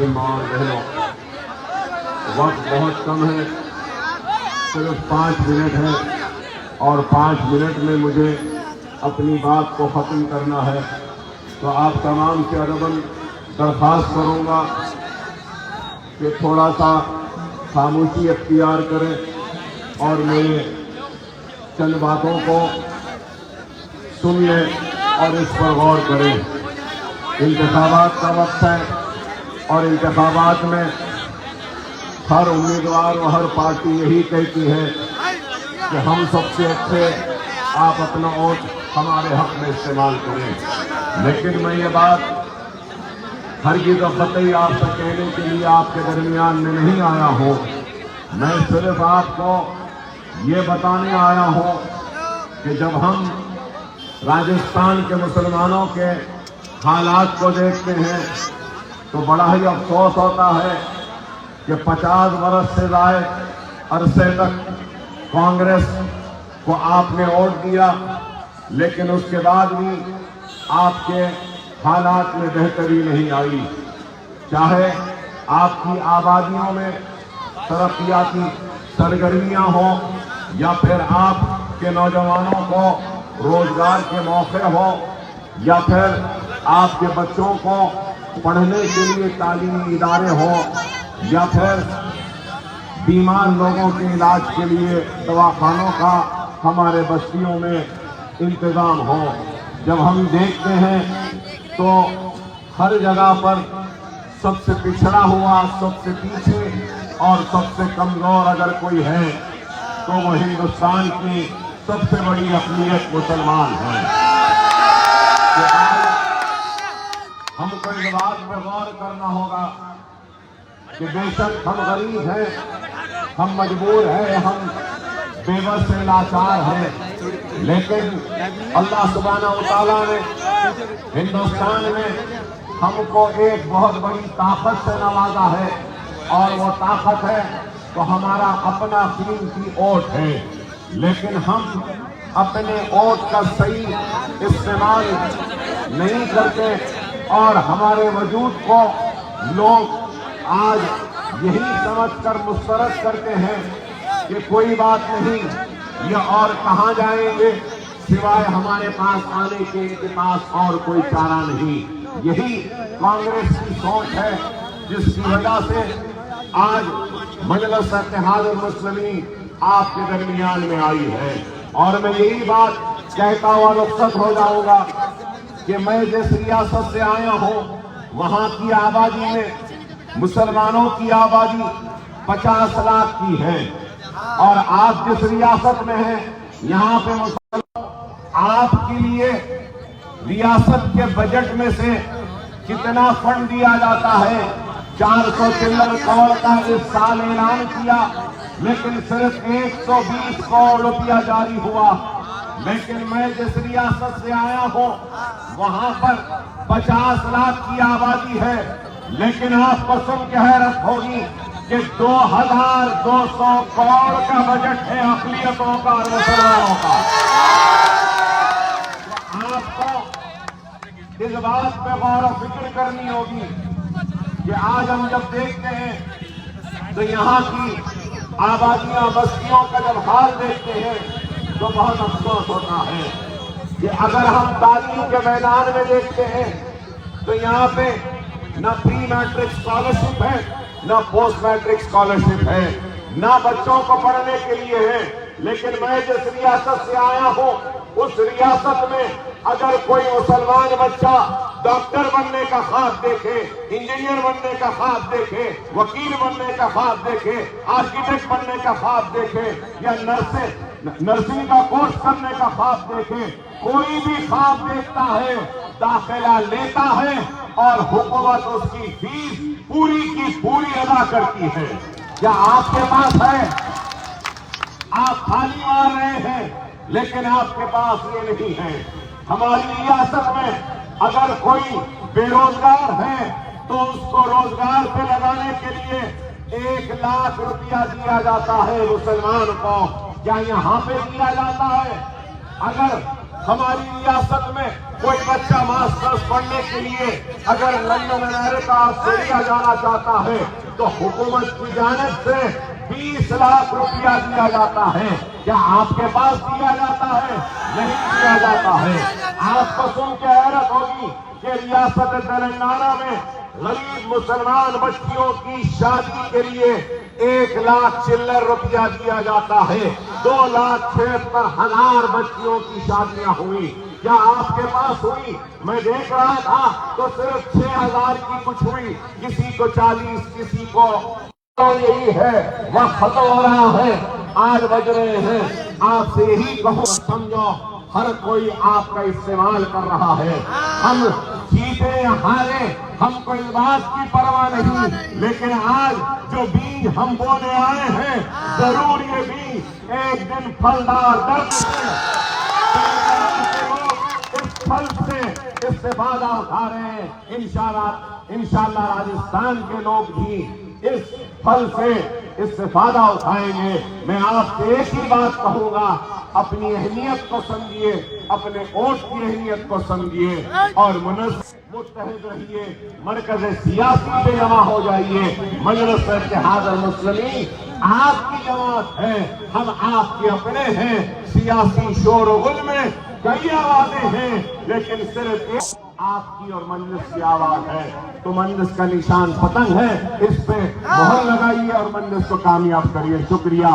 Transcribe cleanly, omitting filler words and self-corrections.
بھائیوں اور بہنوں، وقت بہت کم ہے، صرف 5 منٹ ہے اور 5 منٹ میں مجھے اپنی بات کو ختم کرنا ہے، تو آپ تمام سے ادباً درخواست کروں گا کہ تھوڑا سا خاموشی اختیار کریں اور میرے چند باتوں کو سن لیں اور اس پر غور کریں۔ انتخابات کا وقت ہے اور انتخابات میں ہر امیدوار و ہر پارٹی یہی کہتی ہے کہ ہم سب سے اچھے، آپ اپنا ووٹ ہمارے حق میں استعمال کریں، لیکن میں یہ بات ہرگز قطعی آپ سے کہنے کے لیے آپ کے درمیان میں نہیں آیا ہوں۔ میں صرف آپ کو یہ بتانے آیا ہوں کہ جب ہم راجستھان کے مسلمانوں کے حالات کو دیکھتے ہیں تو بڑا ہی افسوس ہوتا ہے کہ 50 برس سے زائد عرصے تک کانگریس کو آپ نے ووٹ دیا، لیکن اس کے بعد بھی آپ کے حالات میں بہتری نہیں آئی، چاہے آپ کی آبادیوں میں ترقیاتی سرگرمیاں ہوں یا پھر آپ کے نوجوانوں کو روزگار کے موقع ہو یا پھر آپ کے بچوں کو پڑھنے کے لیے تعلیمی ادارے ہوں یا پھر بیمار لوگوں کے علاج کے لیے دواخانوں کا ہمارے بستیوں میں انتظام ہو۔ جب ہم دیکھتے ہیں تو ہر جگہ پر سب سے پچھڑا ہوا، سب سے پیچھے اور سب سے کمزور اگر کوئی ہے تو وہ ہندوستان کی سب سے بڑی اقلیت مسلمان ہے۔ کہ آج ہم کو اس بات پر غور کرنا ہوگا کہ بے شک ہم غریب ہیں، ہم مجبور ہیں، ہم بے بس لاچار ہیں، لیکن اللہ سبحانہ و تعالیٰ نے ہندوستان میں ہم کو ایک بہت بڑی طاقت سے نوازا ہے، اور وہ طاقت ہے تو ہمارا اپنا قیمتی ووٹ ہے، لیکن ہم اپنے ووٹ کا صحیح استعمال نہیں کرتے اور ہمارے وجود کو لوگ آج یہی سمجھ کر مسترد کرتے ہیں کہ کوئی بات نہیں، یہ اور کہاں جائیں گے سوائے ہمارے پاس آنے کے، ان کے پاس اور کوئی چارہ نہیں۔ یہی کانگریس کی سوچ ہے جس کی وجہ سے آج مجلس اتحاد المسلمین آپ کے درمیان میں آئی ہے، اور میں یہی بات کہتا ہوا رخصت ہو جاؤں گا کہ میں جس ریاست سے آیا ہوں وہاں کی آبادی میں مسلمانوں کی آبادی 50 لاکھ کی ہے، اور آپ جس ریاست میں ہیں یہاں پہ آپ کے لیے ریاست کے بجٹ میں سے کتنا فنڈ دیا جاتا ہے؟ 400 چلر کروڑ کا اس سال اعلان کیا، لیکن صرف 120 کروڑ روپیہ جاری ہوا۔ لیکن میں جس ریاست سے آیا ہوں وہاں پر 50 لاکھ کی آبادی ہے، لیکن آپ کو سن کے حیرت ہوگی کہ 2200 کروڑ کا بجٹ ہے اقلیتوں کا اور مسلمانوں کا۔ آپ کو اس بات پہ غور و فکر کرنی ہوگی کہ آج ہم جب دیکھتے ہیں تو یہاں کی آبادیاں، بستیوں کا جب حال دیکھتے ہیں تو بہت افسوس ہوتا ہے کہ اگر ہم تعلیم کے میدان میں دیکھتے ہیں تو یہاں پہ نہ پری میٹرک اسکالرشپ ہے، نہ پوسٹ میٹرک اسکالرشپ ہے، نہ بچوں کو پڑھنے کے لیے ہے۔ لیکن میں جس ریاست سے آیا ہوں اس ریاست میں اگر کوئی مسلمان بچہ ڈاکٹر بننے کا خواب دیکھے، انجینئر بننے کا خواب دیکھے، وکیل بننے کا خواب دیکھے، آرکیٹیکٹ بننے کا خواب دیکھے یا نرسنگ کا کورس کرنے کا خواب دیکھے، کوئی بھی خواب دیکھتا ہے داخلہ لیتا ہے اور حکومت اس کی فیس پوری کی پوری ادا کرتی ہے۔ کیا آپ کے پاس ہے؟ آپ خالی مار رہے ہیں، لیکن آپ کے پاس یہ نہیں ہے۔ ہماری ریاست میں اگر کوئی بے روزگار ہے تو اس کو روزگار پہ لگانے کے لیے 1 لاکھ روپیہ دیا جاتا ہے مسلمان کو۔ کیا یہاں پہ دیا جاتا ہے؟ اگر ہماری ریاست میں کوئی بچہ ماسٹرز پڑھنے کے لیے اگر لندن، امریکہ، آسٹریلیا جانا چاہتا ہے تو حکومت کی جانب سے 20 لاکھ روپیہ دیا جاتا ہے. کیا آپ کے پاس دیا جاتا ہے؟ نہیں دیا جاتا ہے. آپ کو سن کے حیرت ہوگی کہ ریاست تلنگانہ میں غریب مسلمان بچیوں کی شادی کے لیے 1 لاکھ چلر روپیہ دیا جاتا ہے. 2,76,000 بچیوں کی شادیاں ہوئی. کیا آپ کے پاس ہوئی؟ میں دیکھ رہا تھا تو صرف 6,000 کی کچھ ہوئی. کسی کو 40، کسی کو. یہی ہے وقت ختم ہو رہا ہے، 8 بج رہے ہیں. آپ سے یہی کہو، سمجھو ہر کوئی آپ کا استعمال کر رہا ہے. ہم جیتے یا ہارے ہم کو اس بات کی پرواہ نہیں، لیکن آج جو بیج ہم بونے آئے ہیں ضرور یہ بیج ایک دن پھلدار درخت اس پھل سے استفادہ اٹھا رہے ہیں. انشاءاللہ راجستھان کے لوگ بھی اس پھل سے استفادہ اٹھائیں گے. میں آپ سے ایک ہی بات کہوں گا، اپنی اہمیت کو سمجھیے، اپنے ووٹ کی اہمیت کو سمجھیے اور متحد رہیے. مرکز سیاسی پہ جمع ہو جائیے. مجلس اتحاد المسلمین آپ کی جماعت ہے، ہم آپ کے اپنے ہیں. سیاسی شور و غل میں کئی آوازیں ہیں، لیکن صرف ایک آپ کی اور مجلس کی آواز ہے. تو مجلس کا نشان پتنگ ہے، اس پہ مہر لگائیے اور مجلس کو کامیاب کریے. شکریہ.